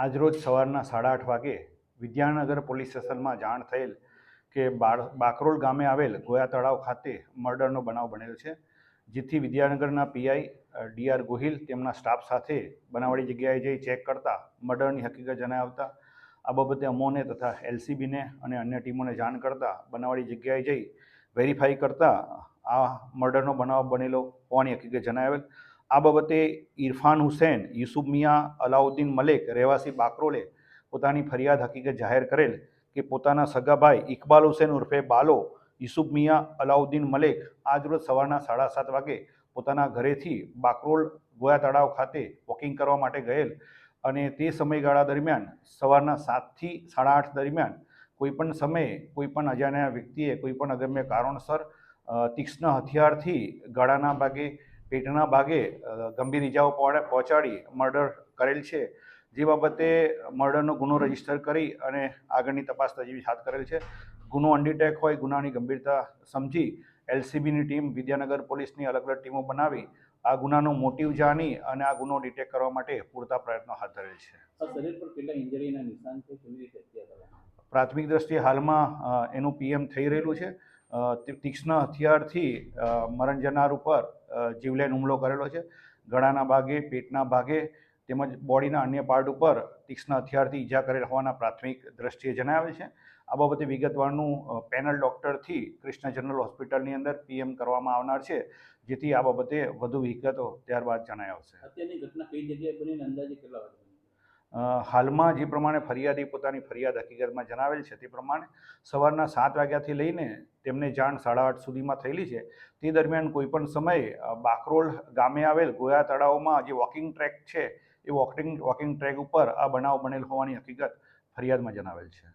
આજરોજ સવારના 8:30 વાગે વિદ્યાનગર પોલીસ સ્ટેશનમાં જાણ થયેલ કે બાકરોલ ગામે આવેલ ગોયા તળાવ ખાતે મર્ડરનો બનાવ બનેલ છે, જેથી વિદ્યાનગરના પીઆઈ ડી.આર. ગોહિલ તેમના સ્ટાફ સાથે બનાવવાળી જગ્યાએ જઈ ચેક કરતા મર્ડરની હકીકત જણાઈ આવતા આ બાબતે અમોને તથા એલસીબીને અને અન્ય ટીમોને જાણ કરતા બનાવવાળી જગ્યાએ જઈ વેરીફાઈ કરતા આ મર્ડરનો બનાવ બનેલો હોવાની હકીકત જણાવેલ। આ બાબતે ઇરફાન હુસૈન યુસુફ મિયા અલાઉદ્દીન મલેક રહેવાસી બાકરોલે પોતાની ફરિયાદ હકીકત જાહેર કરેલ કે પોતાના સગાભાઈ ઇકબાલ હુસૈન ઉર્ફે બાલો યુસુફ મિયા અલાઉદ્દીન મલેક આજરોજ સવારના 7:30 વાગે પોતાના ઘરેથી બાકરોલ ગોયા તળાવ ખાતે વોકિંગ કરવા માટે ગયેલ અને તે સમયગાળા દરમિયાન સવારના 7 થી 8:30 દરમિયાન કોઈપણ સમયે કોઈપણ અજાણ્યા વ્યક્તિએ કોઈપણ અગમ્ય કારણસર તીક્ષ્ણ હથિયારથી ગળાના ભાગે પેટના ભાગે ગંભીર ઇજાઓ પહોંચાડી મર્ડર કરેલ છે, જે બાબતે મર્ડરનો ગુનો રજીસ્ટર કરી અને આગળની તપાસ તજવીજ હાથ કરેલ છે। ગુનો અનડિટેક હોય ગુનાની ગંભીરતા સમજી એલસીબીની ટીમ વિદ્યાનગર પોલીસની અલગ અલગ ટીમો બનાવી આ ગુનાનો મોટિવ જાણી અને આ ગુનો ડિટેક્ટ કરવા માટે પૂરતા પ્રયત્નો હાથ ધરેલ છે। શરીર પર કેટલા ઇન્જરીના નિશાન છે, કેવી રીતે હત્યા કરવામાં? પ્રાથમિક દ્રષ્ટિએ હાલમાં એનું પીએમ થઈ રહેલું છે। તીક્ષ્ણ હથિયારથી મરણ જનાર ઉપર જીવલેણ હુમલો કરેલો છે। ગળાના ભાગે પેટના ભાગે તેમજ બોડીના અન્ય પાર્ટ ઉપર તીક્ષ્ણ હથિયારથી ઈજા કરેલ હોવાના પ્રાથમિક દ્રષ્ટિએ જણાવેલ છે। આ બાબતે વિગતવારનું પેનલ ડૉક્ટરથી કૃષ્ણ જનરલ હોસ્પિટલની અંદર પીએમ કરવામાં આવનાર છે, જેથી આ બાબતે વધુ વિગતો ત્યારબાદ જણાઈ આવશે। અત્યારની ઘટના કઈ જગ્યાએ બની અંદાજે કેટલા વાગે? હાલમાં જે પ્રમાણે ફરિયાદી પોતાની ફરિયાદ હકીકતમાં જણાવેલ છે તે પ્રમાણે સવારના 7 વાગ્યાથી લઈને તેમને જાણ 8:30 સુધીમાં થયેલી છે, તે દરમિયાન કોઈપણ સમયે બાકરોલ ગામે આવેલ ગોયા તળાવમાં જે વોકિંગ ટ્રેક છે એ વોકિંગ ટ્રેક ઉપર આ બનાવ બનેલ હોવાની હકીકત ફરિયાદમાં જણાવેલ છે।